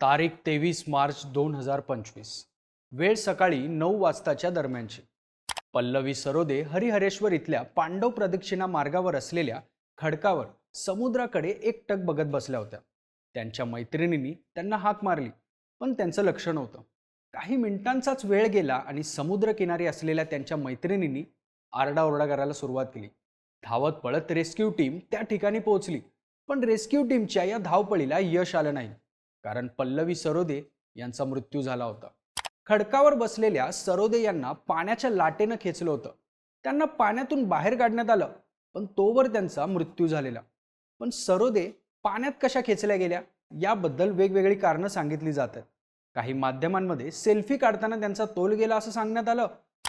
तारीख 23 मार्च 2025. वेळ सकाळी 9 वाजताच्या दरम्यानची. पल्लवी सरोदे हरिहरेश्वर इथल्या पांडव प्रदक्षिणा मार्गावर असलेल्या खडकावर समुद्राकडे एकटक बघत बसल्या होत्या. त्यांच्या मैत्रिणींनी त्यांना हाक मारली, पण त्यांचं लक्ष नव्हतं. काही मिनिटांचाच वेळ गेला आणि समुद्रकिनारी असलेल्या त्यांच्या मैत्रिणींनी आरडाओरडा करायला सुरुवात केली. धावत पळत रेस्क्यू टीम त्या ठिकाणी पोहोचली, पण रेस्क्यू टीमच्या या धावपळीला यश आलं नाही, कारण पल्लवी सरोदे यांचा मृत्यू झाला होता. खडकावर बसलेल्या सरोदे यांना पाण्याच्या लाटेनं खेचलं होतं. त्यांना पाण्यातून बाहेर काढण्यात आलं, पण तोवर त्यांचा मृत्यू झालेला. पण सरोदे पाण्यात कशा खेचल्या गेल्या याबद्दल वेगवेगळी कारणं सांगितली जातात. काही माध्यमांमध्ये सेल्फी काढताना त्यांचा तोल गेला असं सांगण्यात आलं,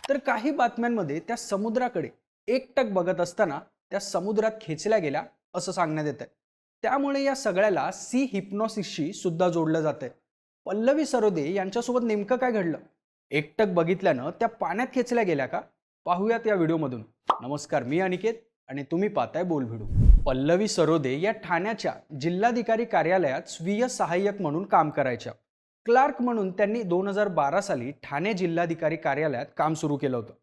तर काही बातम्यांमध्ये त्या समुद्राकडे एकटक बघत असताना त्या समुद्रात खेचल्या गेल्या असं सांगण्यात येतं. त्यामुळे या सगळ्याला सी हिप्नॉसिसशी सुद्धा जोडलं जातंय. पल्लवी सरोदे यांच्यासोबत नेमकं काय घडलं? एकटक बघितल्यानं त्या पाण्यात खेचल्या गेल्या का? पाहूयात या व्हिडिओमधून. नमस्कार, मी अनिकेत आणि तुम्ही पाहताय बोलभिडू. पल्लवी सरोदे या ठाण्याच्या जिल्हाधिकारी कार्यालयात स्वीय सहाय्यक म्हणून काम करायच्या. क्लार्क म्हणून त्यांनी 2012 साली ठाणे जिल्हाधिकारी कार्यालयात काम सुरू केलं होतं.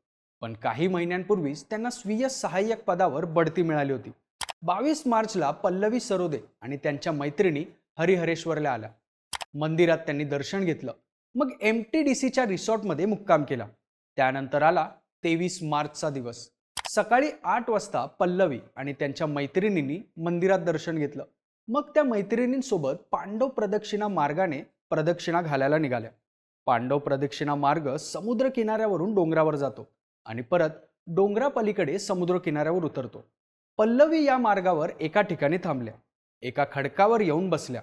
पण काही महिन्यांपूर्वीच त्यांना स्वीय सहाय्यक पदावर बढती मिळाली होती. 22 मार्चला पल्लवी सरोदे आणि त्यांच्या मैत्रिणी हरिहरेश्वरला आल्या. मंदिरात त्यांनी दर्शन घेतलं. मग MTDCच्या रिसॉर्टमध्ये मुक्काम केला. त्यानंतर आला 23 मार्चचा दिवस. सकाळी 8 वाजता पल्लवी आणि त्यांच्या मैत्रिणींनी मंदिरात दर्शन घेतलं. मग त्या मैत्रिणींसोबत पांडव प्रदक्षिणा मार्गाने प्रदक्षिणा घालायला निघाल्या. पांडव प्रदक्षिणा मार्ग समुद्र किनाऱ्यावरून डोंगरावर जातो आणि परत डोंगरापलीकडे समुद्र किनाऱ्यावर उतरतो. पल्लवी या मार्गावर एका ठिकाणी थांबल्या. एका खडकावर येऊन बसल्या.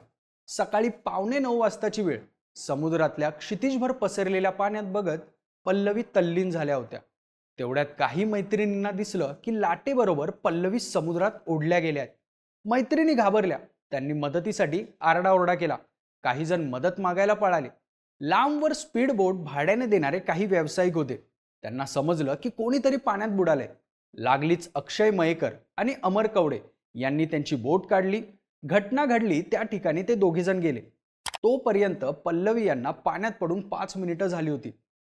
सकाळी 8:45 वाजताची वेळ. समुद्रातल्या क्षितिजभर पसरलेल्या पाण्यात बघत पल्लवी तल्लीन झाल्या होत्या. तेवढ्यात काही मैत्रिणींना दिसलं की लाटेबरोबर पल्लवी समुद्रात ओढल्या गेल्या. मैत्रिणी घाबरल्या. त्यांनी मदतीसाठी आरडाओरडा केला. काही जण मदत मागायला पळाले. लांबवर स्पीड बोट भाड्याने देणारे काही व्यावसायिक होते. त्यांना समजलं की कोणीतरी पाण्यात बुडाले. लागलीच अक्षय मयेकर आणि अमर कवडे यांनी त्यांची बोट काढली. घटना घडली त्या ठिकाणी ते दोघेजण गेले. तोपर्यंत पल्लवी यांना पाण्यात पडून 5 मिनिटं झाली होती.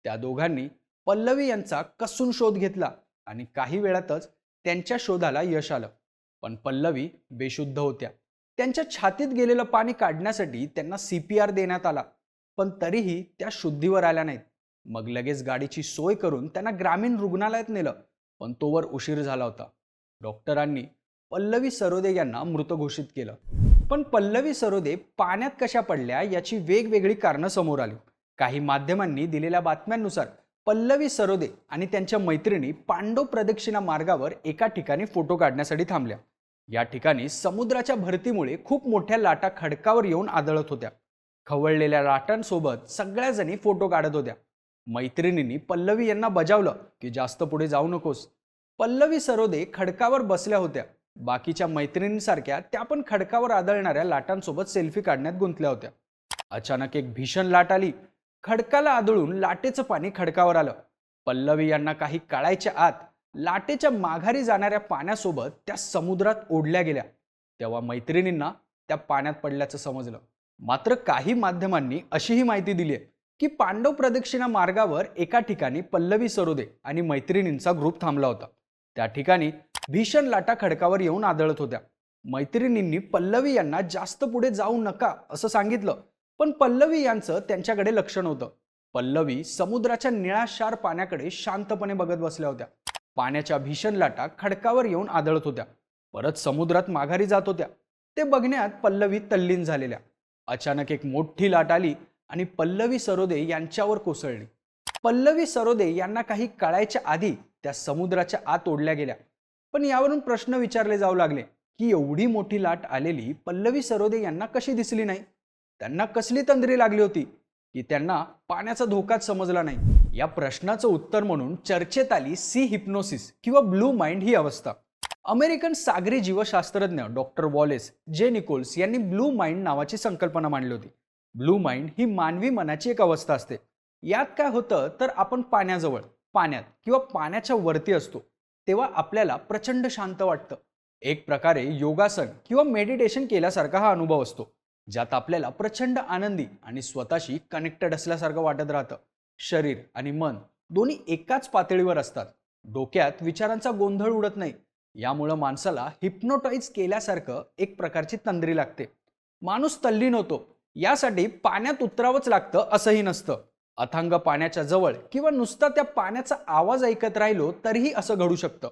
त्या दोघांनी पल्लवी यांचा कसून शोध घेतला आणि काही वेळातच त्यांच्या शोधाला यश आलं. पण पल्लवी बेशुद्ध होत्या. त्यांच्या छातीत गेलेलं पाणी काढण्यासाठी त्यांना CPR देण्यात आला, पण तरीही त्या शुद्धीवर आल्या नाहीत. मग लगेच गाडीची सोय करून त्यांना ग्रामीण रुग्णालयात नेलं, पण तोवर उशीर झाला होता. डॉक्टरांनी पल्लवी सरोदे यांना मृत घोषित केलं. पण पल्लवी सरोदे पाण्यात कशा पडल्या याची वेगवेगळी कारणं समोर आली. काही माध्यमांनी दिलेल्या बातम्यांनुसार पल्लवी सरोदे आणि त्यांच्या मैत्रिणी पांडव प्रदक्षिणा मार्गावर एका ठिकाणी फोटो काढण्यासाठी थांबल्या. या ठिकाणी समुद्राच्या भरतीमुळे खूप मोठ्या लाटा खडकावर येऊन आदळत होत्या. खवळलेल्या लाटांसोबत सगळ्या जणी फोटो काढत होत्या. मैत्रिणींनी पल्लवी यांना बजावलं की जास्त पुढे जाऊ नकोस. पल्लवी सरोदे खडकावर बसल्या होत्या. बाकीच्या मैत्रिणींसारख्या त्या पण खडकावर आदळणाऱ्या लाटांसोबत सेल्फी काढण्यात गुंतल्या होत्या. अचानक एक भीषण लाट आली. खडकाला आदळून लाटेचं पाणी खडकावर आलं. पल्लवी यांना काही काळाच्या आत लाटेच्या माघारी जाणाऱ्या पाण्यासोबत त्या समुद्रात ओढल्या गेल्या. तेव्हा मैत्रिणींना त्या पाण्यात पडल्याचं समजलं. मात्र काही माध्यमांनी अशीही माहिती दिली आहे की पांडव प्रदक्षिणा मार्गावर एका ठिकाणी पल्लवी सरोदे आणि मैत्रिणींचा ग्रुप थांबला होता. त्या ठिकाणी भीषण लाटा खडकावर येऊन आदळत होत्या. मैत्रिणींनी पल्लवी यांना जास्त पुढे जाऊ नका असं सांगितलं, पण पल्लवी यांचं त्यांच्याकडे लक्ष नव्हतं. पल्लवी समुद्राच्या निळाशार पाण्याकडे शांतपणे बघत बसल्या होत्या. पाण्याच्या भीषण लाटा खडकावर येऊन आदळत होत्या, परत समुद्रात माघारी जात होत्या. ते बघण्यात पल्लवी तल्लीन झालेल्या. अचानक एक मोठी लाट आली आणि पल्लवी सरोदे यांच्यावर कोसळली. पल्लवी सरोदे यांना काही कळायच्या आधी त्या समुद्राच्या आत ओढल्या गेल्या. पण यावरून प्रश्न विचारले जाऊ लागले की एवढी मोठी लाट आलेली पल्लवी सरोदे यांना कशी दिसली नाही? त्यांना कसली तंद्री लागली होती की त्यांना पाण्याचा धोकाच समजला नाही? या प्रश्नाचं उत्तर म्हणून चर्चेत आली सी हिप्नोसिस किंवा ब्लू माइंड ही अवस्था. अमेरिकन सागरी जीवशास्त्रज्ञ डॉक्टर वॉलेस जे निकोल्स यांनी ब्लू माइंड नावाची संकल्पना मांडली होती. ब्लू माइंड ही मानवी मनाची एक अवस्था असते. यात काय होतं तर आपण पाण्याजवळ, पाण्यात किंवा पाण्याच्या वरती असतो तेव्हा आपल्याला प्रचंड शांत वाटतं. एक प्रकारे योगासन किंवा मेडिटेशन केल्यासारखा हा अनुभव असतो. ज्यात आपल्याला प्रचंड आनंदी आणि स्वतःशी कनेक्टेड असल्यासारखं वाटत राहतं. शरीर आणि मन दोन्ही एकाच पातळीवर असतात. डोक्यात विचारांचा गोंधळ उडत नाही. यामुळं माणसाला हिप्नोटाईज केल्यासारखं एक प्रकारची तंद्री लागते. माणूस तल्लीन होतो. यासाठी पाण्यात उतरावंच लागतं असंही नसतं. अथांग पाण्याच्या जवळ किंवा नुसता त्या पाण्याचा आवाज ऐकत राहिलो तरीही असं घडू शकतं.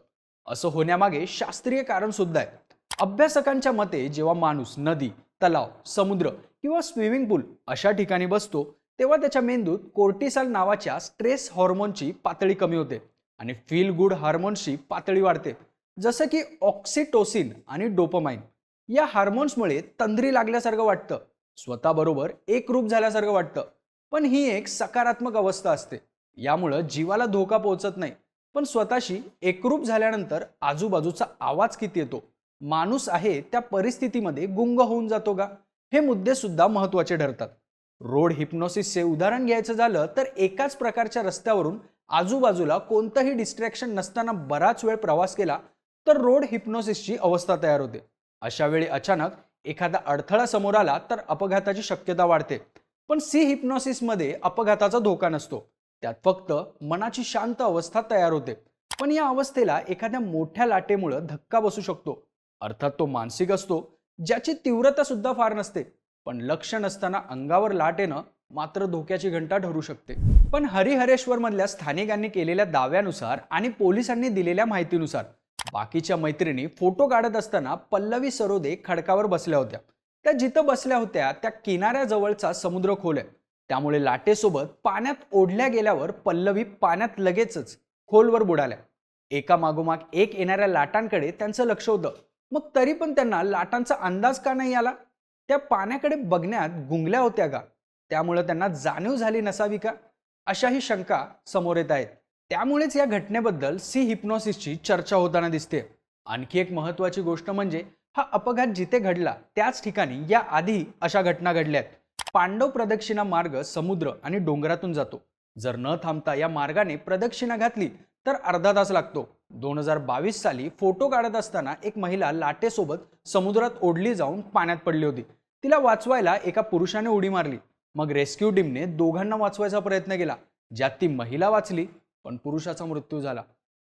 असं होण्यामागे शास्त्रीय कारण सुद्धा आहे. अभ्यासकांच्या मते जेव्हा माणूस नदी, तलाव, समुद्र किंवा स्विमिंग पूल अशा ठिकाणी बसतो तेव्हा त्याच्या मेंदूत कोर्टिसॉल नावाच्या स्ट्रेस हॉर्मोनची पातळी कमी होते आणि फील गुड हार्मोन्सची पातळी वाढते, जसं की ऑक्सिटोसिन आणि डोपामाइन. या हार्मोन्समुळे तंद्री लागल्यासारखं वाटतं, स्वतःबरोबर एकरूप झाल्यासारखं वाटतं. पण ही एक सकारात्मक अवस्था असते. यामुळं जीवाला धोका पोहोचत नाही. पण स्वतःशी एकरूप झाल्यानंतर आजूबाजूचा आवाज किती येतो, माणूस आहे त्या परिस्थितीमध्ये गुंग होऊन जातो का, हे मुद्दे सुद्धा महत्त्वाचे ठरतात. रोड हिप्नोसिसचे उदाहरण घ्यायचं झालं तर एकाच प्रकारच्या रस्त्यावरून आजूबाजूला कोणतंही डिस्ट्रॅक्शन नसताना बराच वेळ प्रवास केला तर रोड हिप्नोसिसची अवस्था तयार होते. अशा वेळी अचानक एखादा अडथळा समोर आला तर अपघाताची शक्यता वाढते. पण सी हिप्नोसिसमध्ये अपघाताचा धोका नसतो. त्यात फक्त मनाची शांत अवस्था तयार होते. पण या अवस्थेला एखाद्या मोठ्या लाटेमुळे धक्का बसू शकतो. अर्थात तो मानसिक असतो, ज्याची तीव्रता सुद्धा फार नसते. पण लक्ष नसताना अंगावर लाट येणं मात्र धोक्याची घंटा ठरू शकते. पण हरिहरेश्वर मधल्या स्थानिकांनी केलेल्या दाव्यानुसार आणि पोलिसांनी दिलेल्या माहितीनुसार बाकीच्या मैत्रिणी फोटो काढत असताना पल्लवी सरोदे खडकावर बसल्या होत्या. त्या जिथं बसल्या होत्या त्या किनाऱ्याजवळचा समुद्र खोल आहे. त्यामुळे लाटेसोबत पाण्यात ओढल्या गेल्यावर पल्लवी पाण्यात लगेचच खोलवर बुडाल्या. एका मागोमाग एक येणाऱ्या लाटांकडे त्यांचं लक्ष होतं. मग तरी पण त्यांना लाटांचा अंदाज का नाही आला? त्या पाण्याकडे बघण्यात गुंगल्या होत्या का? त्यामुळे त्यांना जाणीव झाली नसावी का? अशाही शंका समोर येत आहेत. त्यामुळेच या घटनेबद्दल सी हिप्नोसिसची चर्चा होताना दिसते. आणखी एक महत्त्वाची गोष्ट म्हणजे हा अपघात जिथे घडला त्याच ठिकाणी या आधी अशा घटना घडल्यात. पांडव प्रदक्षिणा मार्ग समुद्र आणि डोंगरातून जातो. जर न थांबता या मार्गाने प्रदक्षिणा घातली तर अर्धा तास लागतो. 2022 साली फोटो काढत असताना एक महिला लाटेसोबत समुद्रात ओढली जाऊन पाण्यात पडली होती. तिला वाचवायला एका पुरुषाने उडी मारली. मग रेस्क्यू टीमने दोघांना वाचवायचा प्रयत्न केला, ज्यात ती महिला वाचली पण पुरुषाचा मृत्यू झाला.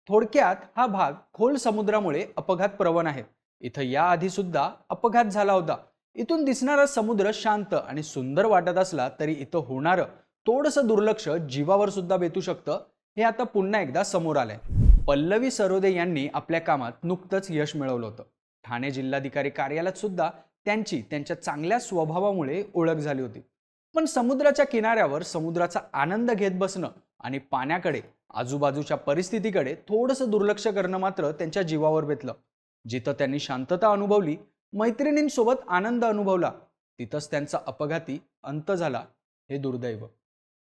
थोडक्यात हा भाग खोल समुद्रामुळे अपघात प्रवण आहे. इथं याआधी सुद्धा अपघात झाला होता. इथून दिसणारा समुद्र शांत आणि सुंदर वाटत असला तरी इथं होणारं थोडंसं दुर्लक्ष जीवावर सुद्धा बेतू शकतं, हे आता पुन्हा एकदा समोर आलंय. पल्लवी सरोदे यांनी आपल्या कामात नुकतंच यश मिळवलं होतं. ठाणे जिल्हाधिकारी कार्यालयात सुद्धा त्यांच्या चांगल्या स्वभावामुळे ओळख झाली होती. पण समुद्राच्या किनाऱ्यावर समुद्राचा आनंद घेत बसणं आणि पाण्याकडे, आजूबाजूच्या परिस्थितीकडे थोडंसं दुर्लक्ष करणं मात्र त्यांच्या जीवावर बेतलं. जिथं त्यांनी शांतता अनुभवली, मैत्रिणींसोबत आनंद अनुभवला, तिथंच त्यांचा अपघाती अंत झाला. हे दुर्दैव.